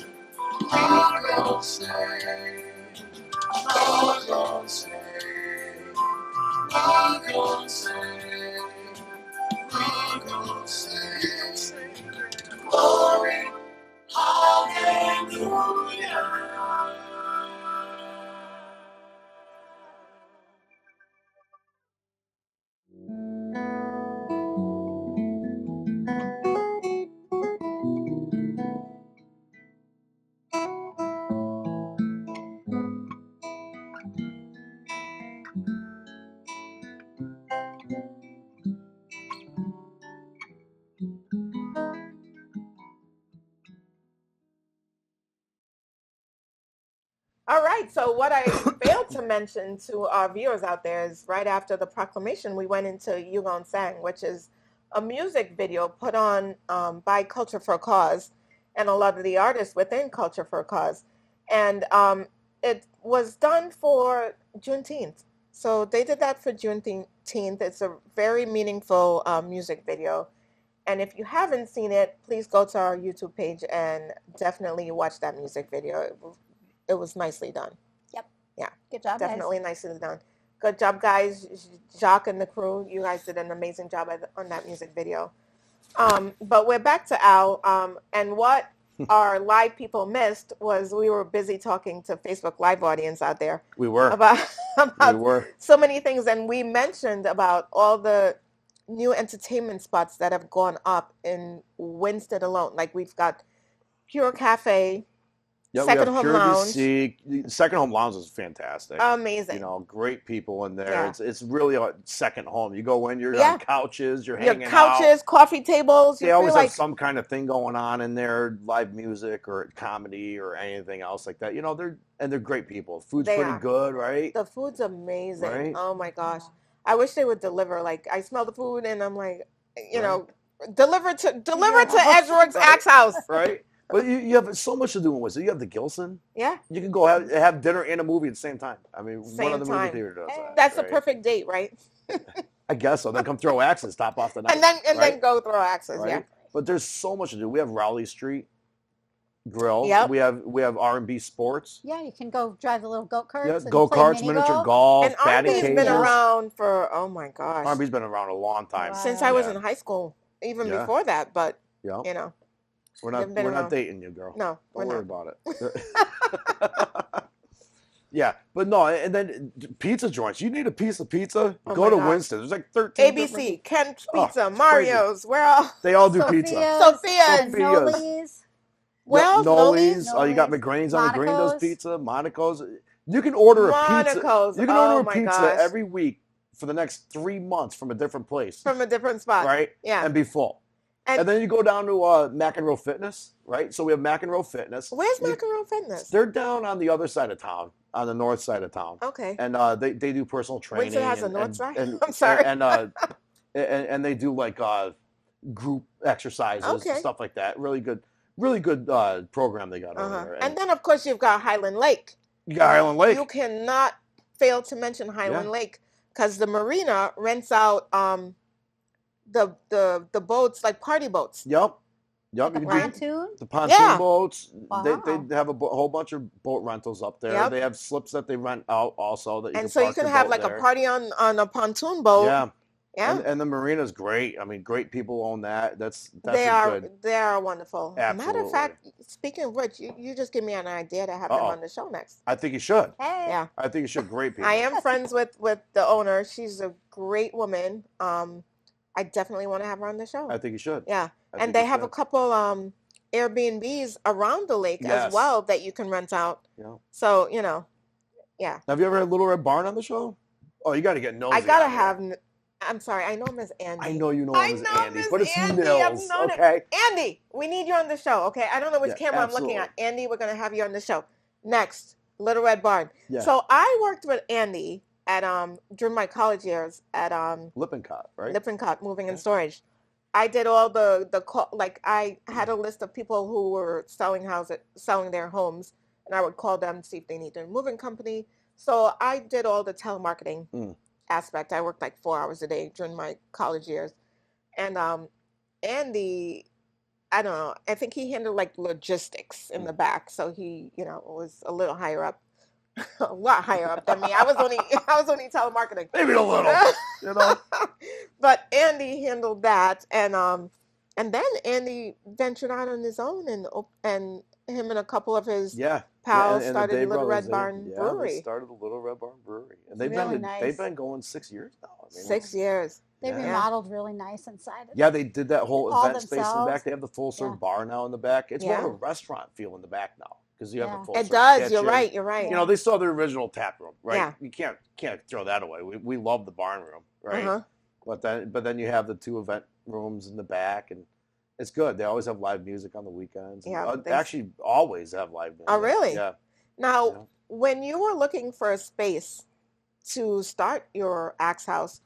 we're gonna sing, we're gonna sing, we're gonna sing, we're gonna sing, glory, hallelujah. All right. So what I failed to mention to our viewers out there is right after the proclamation, we went into You Gon' Sang, which is a music video put on by Culture for a Cause and a lot of the artists within Culture for a Cause. And it was done for Juneteenth. So they did that for Juneteenth. It's a very meaningful music video. And if you haven't seen it, please go to our YouTube page and definitely watch that music video. It was nicely done. Yep. Yeah. Good job, Definitely nicely done. Good job, guys. Jacques and the crew, you guys did an amazing job on that music video. But we're back to Al. And what our live people missed was we were busy talking to Facebook Live audience out there. We were. About We were. so many things. And we mentioned about all the new entertainment spots that have gone up in Winsted alone. Like we've got Cura Cafe, Yeah, Second we have Home Lounge. QVC. Second Home Lounge is fantastic. Amazing. You know, great people in there. Yeah. It's really a second home. You go in, you're Yeah. on couches, you're Your hanging couches, out. coffee tables. They You always feel like have some kind of thing going on in there, live music or comedy or anything else like that. You know, they're great people. Food's They pretty are. good, right? the food's amazing. Right? Oh my gosh. I wish they would deliver. Like I smell the food and I'm like, you Right. know, deliver to Edgeworth's Axe House. Right? But you have so much to do in Winston. You have the Gilson. Yeah. You can go have dinner and a movie at the same time. I mean, one Same of the movie time. theater does that. That's right? the perfect date, right? I guess so. Then come throw axes, top off the night. And then right? go throw axes. Right? Yeah. But there's so much to do. We have Raleigh Street Grill. Yep. We have R&B Sports. Yeah, you can go drive the little goat karts. Yeah, and go play karts, mini miniature golf, And batting R&B's cages. been around for oh my gosh. R&B's been around a long time. Wow. Since I was Yeah. in high school, even Yeah. before that, but Yeah. you know. We're they've been not around. dating you, girl. No, Don't we're worry not. about it. Yeah, but no, and then pizza joints. You need a piece of pizza? Oh Go my to gosh. Winston. There's like 13 different- ABC, Kent's Oh, Pizza, it's crazy. Mario's, we're all They all do pizza. Sophia's. and Noli's. Well, Noli's. Noli's. You got McGrain's on McGrain does Monaco's. pizza. Monaco's. You can order a pizza. Monaco's. You can Oh order my a pizza gosh. every week for the next 3 months from a different place. From a different spot. right? Yeah. And be full. And then you go down to Maccalous Fitness, right? So we have Maccalous Fitness. Where's Macaron Fitness? They're down on the other side of town, on the north side of town. Okay. And they do personal training. Winston has a and- north and- side? and- I'm sorry. And they do like group exercises, Okay. stuff like that. Really good program they got over there. And then, of course, you've got Highland Lake. You got Highland Lake. You cannot fail to mention Highland Lake because the marina rents out the boats, like party boats. Yep. Like the pontoon? The pontoon boats. Wow. They have a whole bunch of boat rentals up there. Yep. They have slips that they rent out also. That you and so you can have like there. a party on a pontoon boat. Yeah. Yeah. And the marina's great. I mean, great people own that. That's they are good. They are wonderful. Absolutely. Matter of fact, speaking of which, you just give me an idea to have them on the show next. I think you should. Hey. Yeah. I think you should. Great people. I am friends with the owner. She's a great woman. I definitely want to have her on the show. I think you should. Yeah. And they have a couple Airbnbs around the lake as well that you can rent out. Yeah. So, yeah. Have you ever had Little Red Barn on the show? Oh, you got to get nosy. I got to have... I'm sorry, I know him as Andy. I know you know him as Andy, but it's Andy. Nils, okay? Andy, we need you on the show, okay? I don't know which camera absolutely. I'm looking at. Andy, we're going to have you on the show. Next, Little Red Barn. Yeah. So I worked with Andy at during my college years at Lippincott, right? Lippincott Moving and Storage. I did all the I had a list of people who were selling their homes, and I would call them to see if they needed a moving company. So I did all the telemarketing aspect. I worked like 4 hours a day during my college years. And Andy, I don't know, I think he handled like logistics in the back. So he, was a little higher up, a lot higher up than me. I was only telemarketing. Maybe a little, But Andy handled that, and then Andy ventured out on his own, and him and a couple of his pals started the Little Red Barn Brewery. They started the Little Red Barn Brewery, and they've been going 6 years now. I mean, 6 years. They remodeled really nice inside. Yeah, they did that whole event space in the back. They have the full serve bar now in the back. It's more of a restaurant feel in the back now because you have the full serve. It does. Kitchen. You're right. They still have the original tap room, right? Yeah. You can't throw that away. We love the barn room, right? Uh-huh. But then you have the 2 event rooms in the back, and it's good. They always have live music on the weekends. Yeah, they actually always have live music. Oh, really? Yeah. Now, when you were looking for a space to start your Axe House,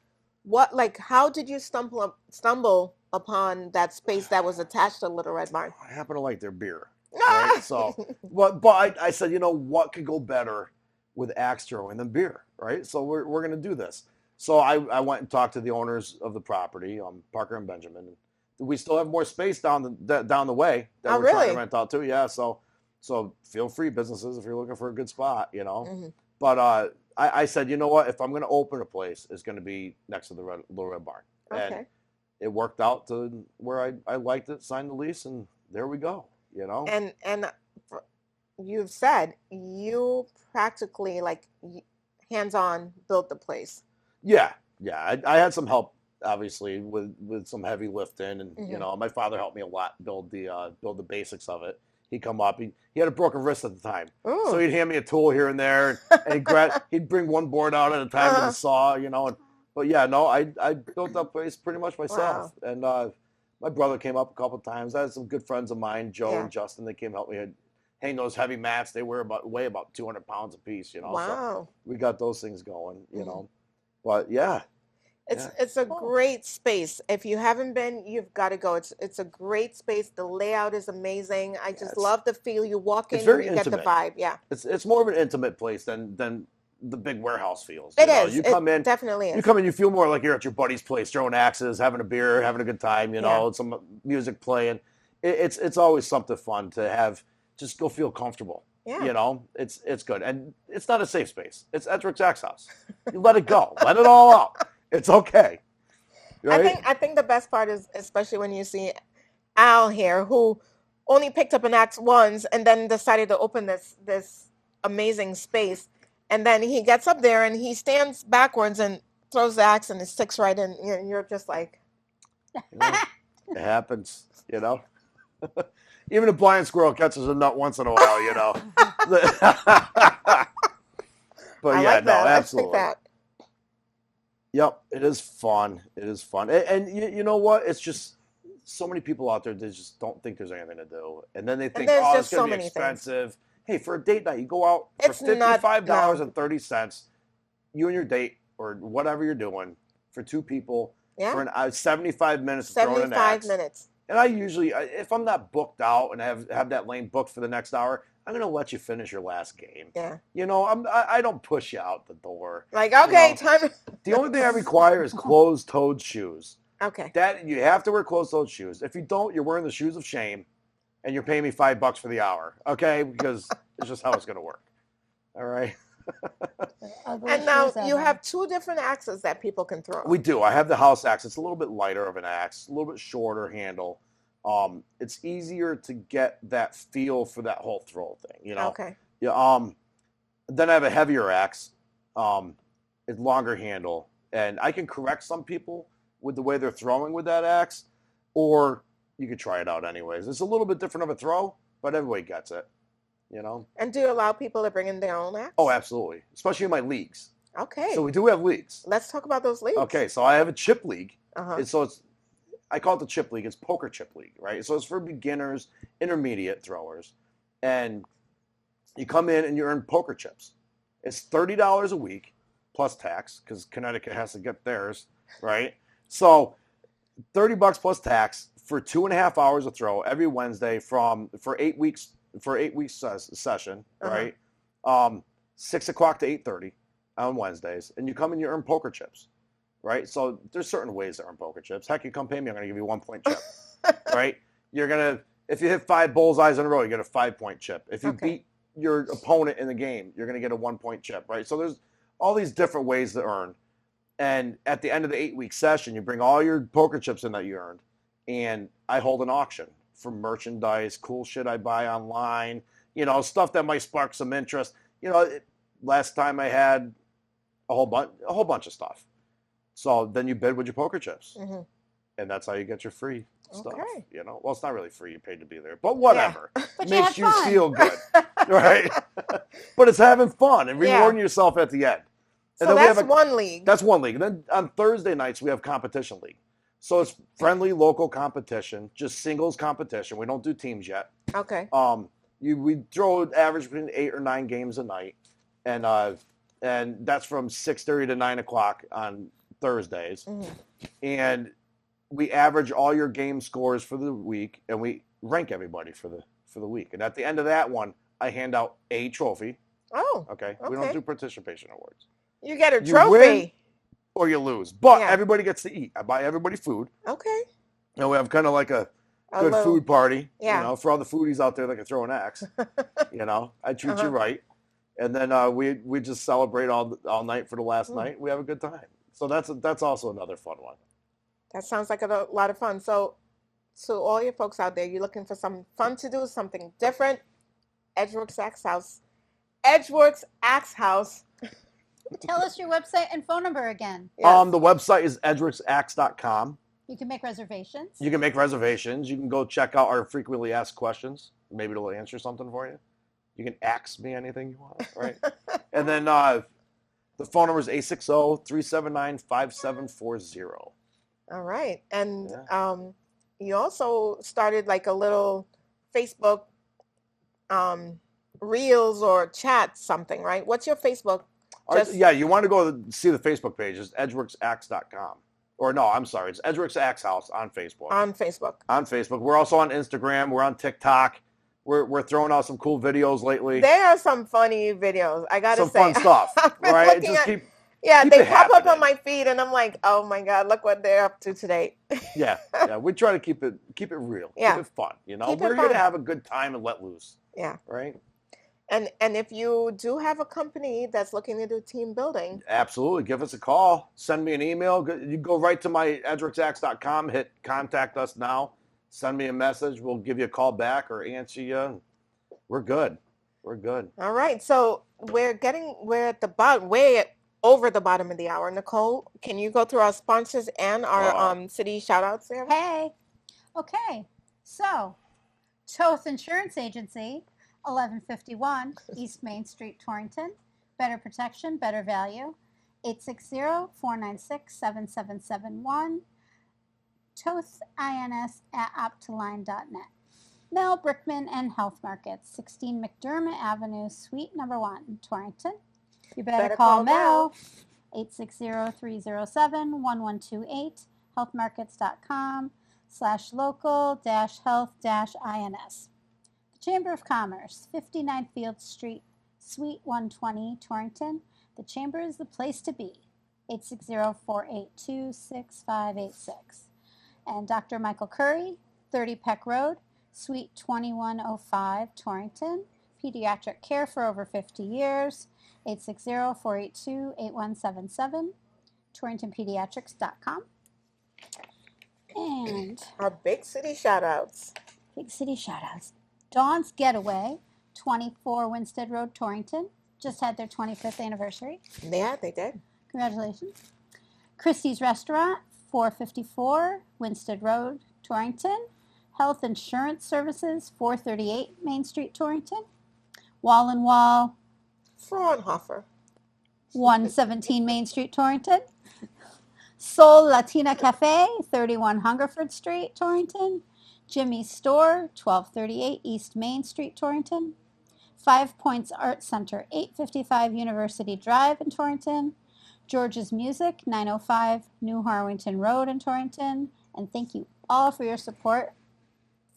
how did you stumble upon that space that was attached to Little Red Barn? I happen to like their beer. Right? So, but I said, what could go better with axe throwing than beer, right? So we're going to do this. So I went and talked to the owners of the property, Parker and Benjamin. We still have more space down the way that we're trying to rent out too. Yeah, so feel free, businesses, if you're looking for a good spot, Mm-hmm. But I said, you know what? If I'm going to open a place, it's going to be next to the Little Red Barn. Okay. And it worked out to where I liked it, signed the lease, and there we go. And you've said you practically hands-on built the place. Yeah. I had some help, obviously, with some heavy lifting, and my father helped me a lot build the basics of it. He'd come up. He had a broken wrist at the time, so he'd hand me a tool here and there, and he'd bring one board out at a time with a saw, But yeah, no, I built that place pretty much myself, and my brother came up a couple of times. I had some good friends of mine, Joe and Justin. They came help me hang those heavy mats. They weigh about 200 pounds a piece, Wow. So we got those things going, But yeah. It's a great space. If you haven't been, you've got to go. It's a great space. The layout is amazing. I just love the feel. You walk in and you get the vibe. Yeah. It's more of an intimate place than the big warehouse feels. It is. You come in, definitely is. You come in, you feel more like you're at your buddy's place, throwing axes, having a beer, having a good time, some music playing. It's always something fun to have. Just go feel comfortable. Yeah. It's good. And it's not a safe space. It's Edric's Axe House. You let it go. Let it all out. It's okay. Right? I think the best part is, especially when you see Al here, who only picked up an axe once and then decided to open this amazing space. And then he gets up there and he stands backwards and throws the axe and it sticks right in. You're just like... It happens, Even a blind squirrel catches a nut once in a while, But absolutely. I like that. Yep, it is fun. It is fun. And you know what? It's just so many people out there, they just don't think there's anything to do. And then they think, it's going to be expensive. Things. Hey, for a date night, you go out for $55.30. You and your date or whatever you're doing for 2 people. Yeah. For 75 minutes of throwing an 75 axe. minutes. And I usually, if I'm not booked out and have that lane booked for the next hour, I'm gonna let you finish your last game. Yeah. You know, I don't push you out the door. Like, okay, You know, time. the only thing I require is closed-toed shoes. Okay. That you have to wear closed-toed shoes. If you don't, you're wearing the shoes of shame, and you're paying me $5 for the hour. Okay, because it's just how it's gonna work. All right. And now you have 2 different axes that people can throw. We do. I have the house axe. It's a little bit lighter of an axe, a little bit shorter handle. It's easier to get that feel for that whole throw thing, you know. Okay. Yeah. Then I have a heavier axe, it's longer handle, and I can correct some people with the way they're throwing with that axe, or you could try it out anyways. It's a little bit different of a throw, but everybody gets it, you know. And do you allow people to bring in their own axe? Oh, absolutely, especially in my leagues. Okay. So we do have leagues. Let's talk about those leagues. Okay, so I have a chip league. Uh-huh. And so I call it the chip league. It's poker chip league, right? So it's for beginners, intermediate throwers. And you come in and you earn poker chips. It's $30 a week plus tax because Connecticut has to get theirs, right? So $30 plus tax for 2.5 hours of throw every Wednesday for 8 weeks session, right? 6 o'clock to 8:30 on Wednesdays, and you come and you earn poker chips. Right, so there's certain ways to earn poker chips. Heck, you come pay me, I'm going to give you 1 point chip. Right, if you hit 5 bullseyes in a row, you get a 5-point chip. If you beat your opponent in the game, you're going to get a 1-point chip. Right, so there's all these different ways to earn. And at the end of the 8-week session, you bring all your poker chips in that you earned, and I hold an auction for merchandise, cool shit I buy online, you know, stuff that might spark some interest. You know, last time I had a whole bunch of stuff. So then you bid with your poker chips, and that's how you get your free stuff. Okay. You know, well, it's not really free; you paid to be there, but whatever. But Makes you you feel good, right? But it's having fun and rewarding yourself at the end. And So then that's one league. That's one league. And then on Thursday nights we have competition league. So it's friendly local competition, just singles competition. We don't do teams yet. Okay. We throw average between 8 or 9 games a night, and that's from 6:30 to 9 o'clock on Thursdays, and we average all your game scores for the week, and we rank everybody for the week. And at the end of that one, I hand out a trophy. Oh. Okay. We don't do participation awards. You get a You trophy. win or you lose, but Yeah. everybody gets to eat. I buy everybody food. Okay. And we have kind of like a good little- food party. Yeah. You know, for all the foodies out there that can throw an axe. You know, I treat you right. And then we just celebrate all night for the last night. We have a good time. So that's also another fun one. That sounds like a lot of fun. So all your folks out there, you're looking for something fun to do, something different, Edgeworks Axe House. Edgeworks Axe House. Tell us your website and phone number again. Yes. The website is edgeworksaxe.com. You can make reservations. You can make reservations. You can go check out our frequently asked questions. Maybe it'll answer something for you. You can ask me anything you want, right? And then the phone number is 860-379-5740. All right. And you also started like a little Facebook reels or chat something, right? What's your Facebook? Yeah, you want to go see the Facebook page. It's edgeworksaxe.com. Or no, I'm sorry. It's Edgeworks Axe House on Facebook. On Facebook. On Facebook. We're also on Instagram. We're on TikTok. We're throwing out some cool videos lately. There are some funny videos. I gotta some say, fun stuff, I've been right? looking Just at- keep they it pop up happening. on my feed, and I'm like, oh my god, look what they're up to today. Yeah. We try to keep it real, Yeah. keep it fun. You know, Keep it we're here to fun. have a good time and let loose. Yeah. Right. And if you do have a company that's looking to do team building, Absolutely, give us a call. Send me an email. You go right to my edgeworksaxe.com. Hit contact us now. Send me a message. We'll give you a call back or answer you. We're good. We're good. all right. So we're at the bottom, way over the bottom of the hour. Nicole, can you go through our sponsors and our city shout outs there? Hey. Okay. So, Toth Insurance Agency, 1151 East Main Street, Torrington. Better protection, better value. 860-496-7771. TothINS@optoline.net. Mel Brickman and Health Markets, 16 McDermott Avenue, Suite number 1, Torrington. You better call Mel, 860-307-1128. healthmarkets.com/local-health-ins. The Chamber of Commerce, 59 Field Street, Suite 120, Torrington. The Chamber is the place to be. 860-482-6586. And Dr. Michael Curry, 30 Peck Road, Suite 2105, Torrington. Pediatric care for over 50 years. 860-482-8177. TorringtonPediatrics.com. And Our big city shout outs. big city shout-outs. Dawn's Getaway, 24 Winsted Road, Torrington. Just had their 25th anniversary. Yeah, they did. Congratulations. Christie's Restaurant, 454 Winsted Road, Torrington. Health Insurance Services, 438 Main Street, Torrington. Wall and Wall, Fraunhofer. 117 Main Street, Torrington. Soul Latina Cafe, 31 Hungerford Street, Torrington. Jimmy's Store, 1238 East Main Street, Torrington. 5 Points Art Center, 855 University Drive in Torrington. George's Music, 905 New Harwington Road in Torrington. And thank you all for your support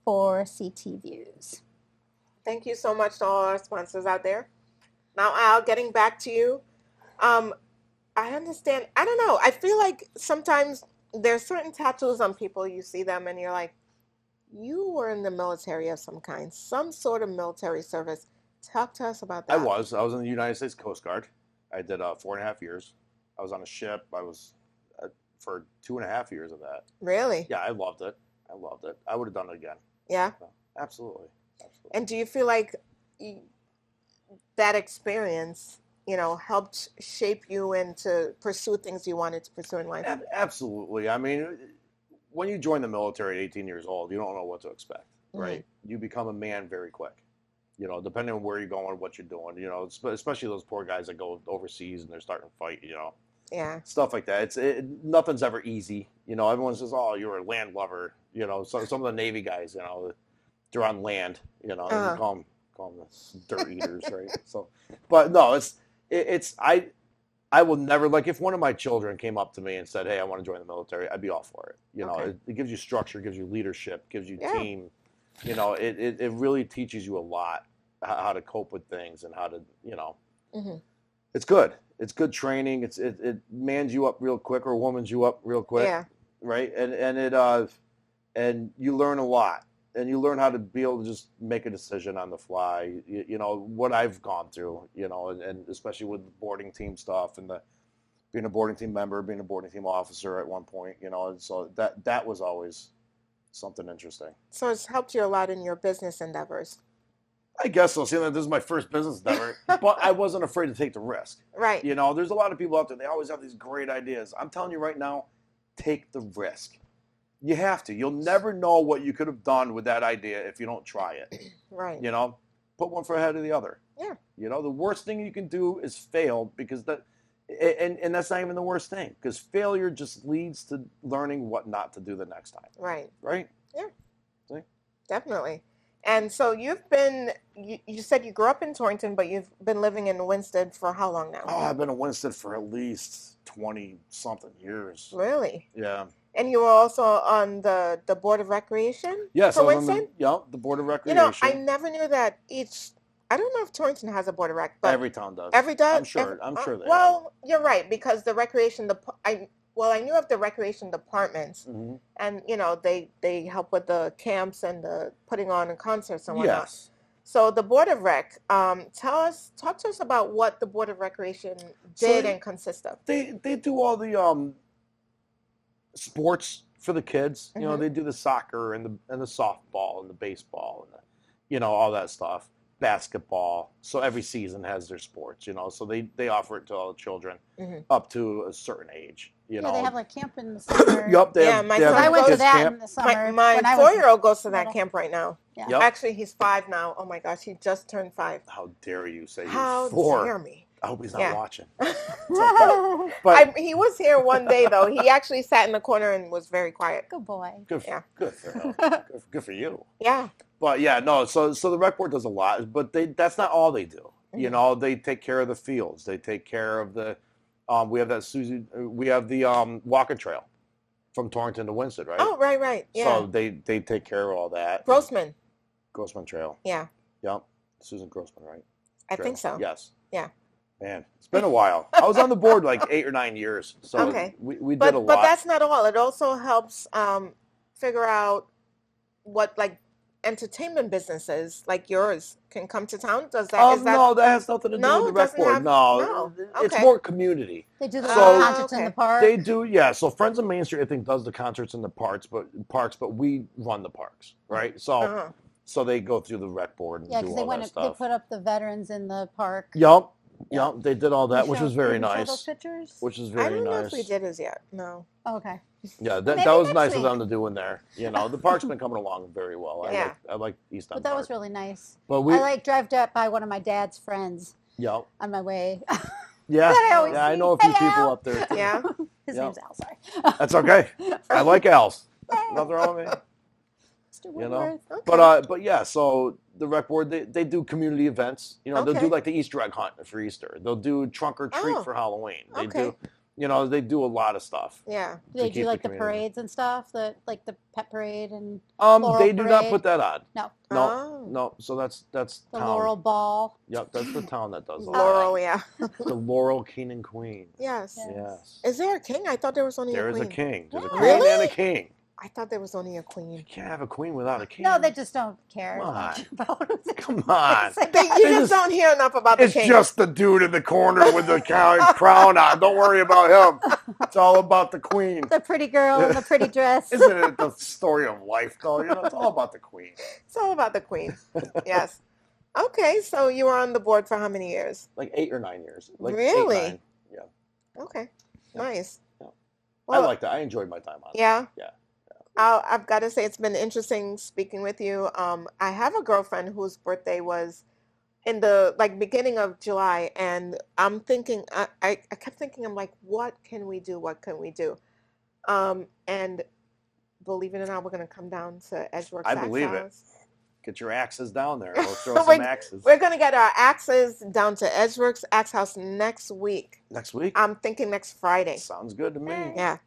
for CT Views. Thank you so much to all our sponsors out there. Now, Al, getting back to you. I understand. I don't know. I feel like sometimes there's certain tattoos on people. You see them and you're like, you were in the military of some kind, some sort of military service. Talk to us about that. I was in the United States Coast Guard. I did 4.5 years. I was on a ship. I was for 2.5 years of that. Really? Yeah, I loved it. I would have done it again. Yeah. So, absolutely. And do you feel like that experience, helped shape you into pursue things you wanted to pursue in life? Absolutely. I mean, when you join the military at 18 years old, you don't know what to expect, right? You become a man very quick. Depending on where you're going, what you're doing. Especially those poor guys that go overseas and they're starting to fight. Yeah. Stuff like that. Nothing's ever easy. Everyone says, "Oh, you're a land lover." So some of the Navy guys, they're on land. You call them the dirt eaters, right? So, but no, I will never, like, if one of my children came up to me and said, "Hey, I want to join the military," I'd be all for it. Okay. It gives you structure, gives you leadership, gives you team. It really teaches you a lot how to cope with things and how to, It's good. It's good training. It mans you up real quick or womans you up real quick. Yeah. Right. And you learn a lot. And you learn how to be able to just make a decision on the fly. What I've gone through, and especially with the boarding team stuff and being a boarding team member, being a boarding team officer at one point, and so that was always something interesting. So it's helped you a lot in your business endeavors. I guess so. See, this is my first business endeavor, but I wasn't afraid to take the risk. Right. There's a lot of people out there. They always have these great ideas. I'm telling you right now, take the risk. You have to. You'll never know what you could have done with that idea if you don't try it. Right. Put one foot ahead of the other. Yeah. The worst thing you can do is fail, because and that's not even the worst thing, because failure just leads to learning what not to do the next time. Right. Right? Yeah. See? Definitely. And so you said you grew up in Torrington, but you've been living in Winsted for how long now? Oh, I've been in Winsted for at least 20-something years. Really? Yeah. And you were also on the Board of Recreation? Yes, for I was Winsted? the Board of Recreation. I never knew that I don't know if Torrington has a Board of Rec, but every town does. Every does? I'm sure they Well, you're right, because the recreation, I knew of the recreation departments, mm-hmm. and they help with the camps and the putting on concerts and whatnot. Yes. So the Board of Rec, talk to us about what the Board of Recreation did and consists of. They do all the sports for the kids. Mm-hmm. They do the soccer and the softball and the baseball and all that stuff. Basketball. So every season has their sports. So they offer it to all the children mm-hmm. up to a certain age. Yeah, they have like camp in the summer. Yep. I went to that camp in the summer. My 4-year-old goes to that little. camp right now. Yeah. Yep. Actually, he's 5 now. Oh my gosh, he just turned 5. How dare you say How you're 4? dare me? I hope he's not watching. But He was here one day though. He actually sat in the corner and was very quiet. good boy. Good for him. Good for you. Yeah. But yeah, no. So the rec board does a lot, but that's not all they do. Mm-hmm. They take care of the fields. They take care of the. We have the walking trail. from Torrington to Winsted, right? Oh, right. Yeah. So they take care of all that. Grossman. Grossman Trail. Yeah. Yep. Susan Grossman, right? I think so. Yes. Yeah. Man, it's been a while. I was on the board like 8 or 9 years. So Okay. we did a lot. But that's not all. It also helps figure out what like entertainment businesses like yours can come to town. Does that is that No, that has nothing to do No, with it the rec doesn't board. have- No, no. it's Okay. more community. They do the So- little concerts in okay. the park. They do, yeah. So Friends of Main Street, I think, does the concerts in the parks, but we run the parks, right? So Uh-huh. so they go through the rec board and Yeah, do because all that they stuff. put up the veterans in the park. Yup, Yeah. yup. They did all that, which was very Did we show nice. those pictures? Which is I very don't know nice. if we did as yet. No. Oh, okay. Yeah, Maybe that was next nice of week. them to do in there. You know, the park's been coming along very well. Yeah. I like East End But that Park. was really nice. But we, I drive by one of my dad's friends yup. on my way. Yeah, That I always yeah. I see. know a few Hey, people Al. up there. Too. Yeah. His Yep. name's Al, sorry. That's okay. I like Al's. Nothing wrong with me. Mr. You know? Woodworth. Okay. But yeah, so the rec board they do community events. You know, they'll Okay. do like the Easter egg hunt for Easter. They'll do trunk or treat Oh, for Halloween. They okay. do, you know, they do a lot of stuff. Yeah. Do they keep do the like the community. parades and stuff? Like the pet parade and They Floral do not parade? put that on. No. No, Oh. no. So that's the town. Laurel Ball? Yep, that's the town that does all Laurel, yeah. that. The Laurel King and Queen. Yes. Yeah. Yes. Is there a king? I thought there was only There a is queen. a king. There's a queen Really? and a king. I thought there was only a queen. You can't have a queen without a king. No, they just don't care Come much on. about it. Come on. It's like, You just don't hear enough about the It's king. just the dude in the corner with the crown on. Don't worry about him. It's all about the queen. the pretty girl in the pretty dress. Isn't it the story of life, though? You know, it's all about the queen. It's all about the queen. Yes. Okay, so you were on the board for how many years? Like 8 or 9 years. Like Really? 8, 9. Yeah. Okay. Yeah. Nice. Yeah. Well, I like that. I enjoyed my time on it. Yeah. Yeah. I've got to say it's been interesting speaking with you. I have a girlfriend whose birthday was in the beginning of July, and I'm thinking I kept thinking, I'm like, what can we do? What can we do? And believe it or not, we're gonna come down to Edgeworks. I Axe believe it. House. Get your axes down there. We'll throw some We're- axes. We're gonna get our axes down to Edgeworks Axe House next week. Next week? I'm thinking next Friday. Sounds good to me. Yeah.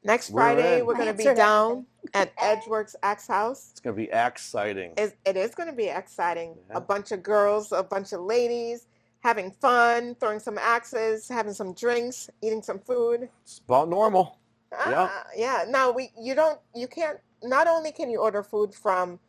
Next We're Friday, in. we're going to be Answered down at Edgeworks Axe House. It's going to be exciting. It is going to be exciting. Yeah. A bunch of girls, a bunch of ladies having fun, throwing some axes, having some drinks, eating some food. It's about normal. Yeah. Yeah. Now you can't. Not only can you order food from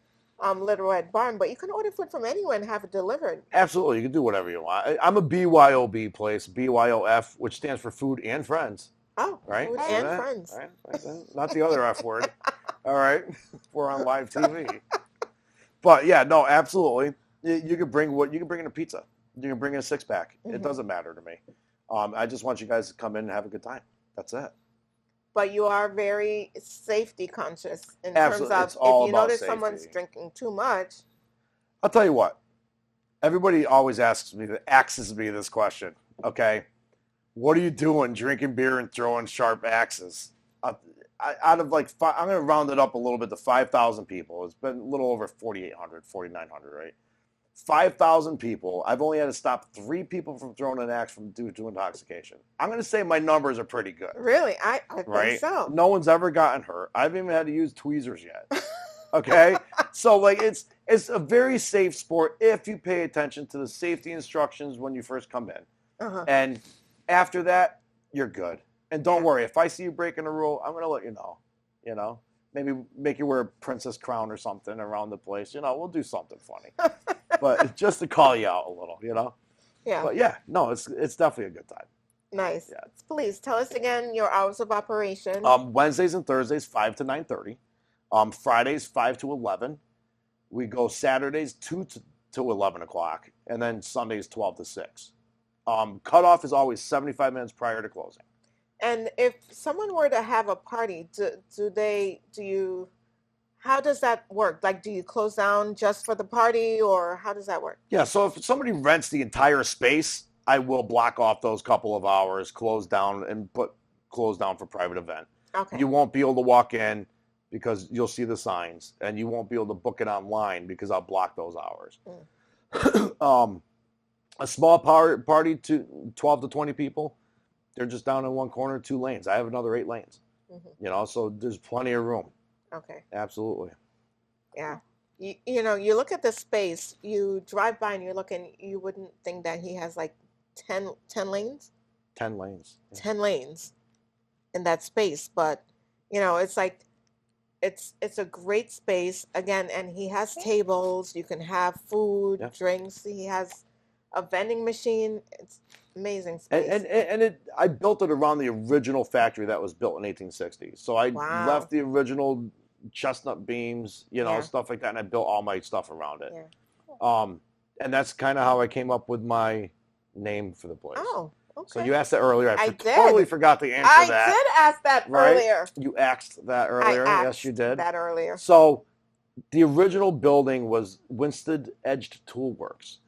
Little Red Barn, but you can order food from anywhere and have it delivered. Absolutely. You can do whatever you want. I'm a BYOB place, BYOF, which stands for Food and Friends. Oh, Right? food See and that? friends. Right? Not the other F word. All right. We're on live TV. But yeah, no, absolutely. You can bring in a pizza. You can bring in a 6-pack. It Mhm. doesn't matter to me. I just want you guys to come in and have a good time. That's it. But you are very safety conscious in Absolutely. terms It's of all if you about notice someone's safety. drinking too much. I'll tell you what. Everybody always asks me, axes me this question. Okay. What are you doing drinking beer and throwing sharp axes? Out of I'm going to round it up a little bit to 5,000 people. It's been a little over 4,800, 4,900, right? 5,000 people. I've only had to stop 3 people from throwing an axe due to intoxication. I'm going to say my numbers are pretty good. Really, I think Right? so. No one's ever gotten hurt. I haven't even had to use tweezers yet. Okay? So it's a very safe sport if you pay attention to the safety instructions when you first come in. Uh-huh. And after that, you're good. And don't Yeah. worry, if I see you breaking a rule, I'm going to let you know. You know, maybe make you wear a princess crown or something around the place. You know, we'll do something funny. But just to call you out a little, you know. Yeah, But yeah, no, it's definitely a good time. nice. Yeah. Please tell us again your hours of operation. Wednesdays and Thursdays, 5 to 9:30. Fridays, 5 to 11. We go Saturdays, 2 to 11 o'clock. And then Sundays, 12 to 6. Cutoff is always 75 minutes prior to closing. And if someone were to have a party, how does that work? Like, do you close down just for the party, or how does that work? Yeah, so if somebody rents the entire space, I will block off those couple of hours, close down, and close down for private event. Okay. You won't be able to walk in because you'll see the signs, and you won't be able to book it online because I'll block those hours. A small party to 12 to 20 people, they're just down in one corner, 2 lanes. I have another 8 lanes. You know, so there's plenty of room. Okay. Absolutely. Yeah. You know, you look at the space, you drive by and you're looking, you wouldn't think that he has like 10 lanes, 10 lanes. 10 lanes in that space. But, you know, it's like, it's a great space again, and he has tables, you can have food, Yeah. drinks, he has a vending machine. It's amazing space. And I built it around the original factory that was built in 1860. So I Wow. left the original chestnut beams, you know, Yeah. stuff like that, and I built all my stuff around it. Yeah. And that's kind of how I came up with my name for the place. Oh, okay. So you asked that earlier. I did. totally forgot the answer I to that. did ask that right? earlier. You asked that earlier. I Yes, asked you did. that earlier. So the original building was Winsted Edged Tool Works.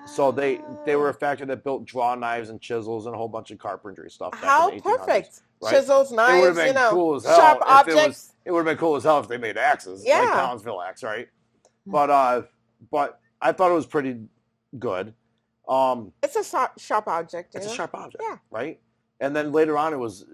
So they were a factory that built draw knives and chisels and a whole bunch of carpentry stuff. Back How in the 1800s, perfect. right? Chisels, It would have knives, been you know, cool as hell sharp if objects. It would have been cool as hell if they made axes, Yeah. like Townsville axe, right? But I thought it was pretty good. It's a sharp object. It's you a know? sharp object, Yeah. right? And then later on, it was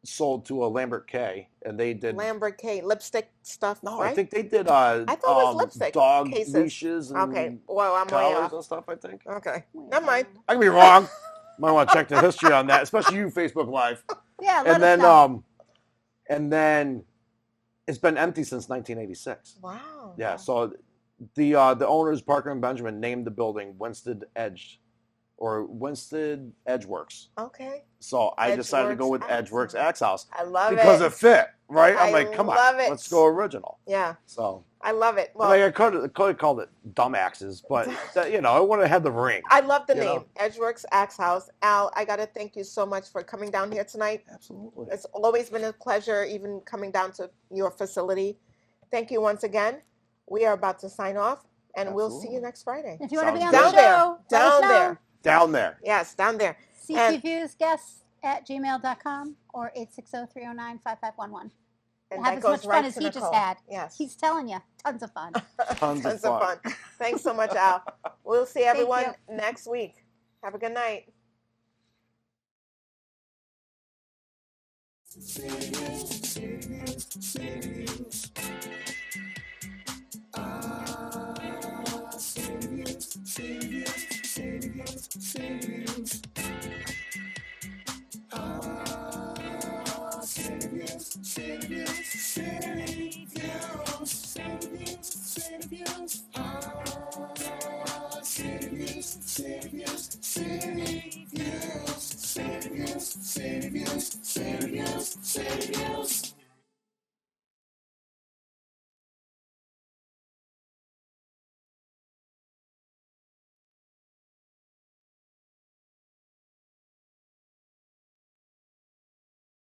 sold to a Lambert K, and they did Lambert K lipstick stuff. No, right? I think they did. I thought it was lipstick dog cases. leashes and Okay. Well, I'm way collars off. and stuff. I think. Okay. Never mind. I can be wrong. Might want to check the history on that, especially you, Facebook Live. Yeah, let And us then know. and then it's been empty since 1986. Wow. Yeah. So the owners, Parker and Benjamin, named the building Winsted Edge, or Winsted Edgeworks. Okay. So I decided to go with Edgeworks Edgeworks Axe House I love because it. it fit, right? I'm I like, come love on, it. let's go original. Yeah. So I love it. Well, I could have called it Dumb Axes, but that, you know, it would have had the ring. I love the You name, know? Edgeworks Axe House. Al, I got to thank you so much for coming down here tonight. Absolutely. It's always been a pleasure, even coming down to your facility. Thank you once again. We are about to sign off, and we'll see you next Friday. If you want to be on Sounds the good. show, let us Down know. there. Down there. Yes, down there. And- CTviewsguests@gmail.com or 860-309-5511. And Have that as goes much right fun as to he Nicole. just had. Yes. He's telling you, tons of fun. Tons of fun. Thanks so much, Al. We'll see everyone you. next week. Have a good night. City Views.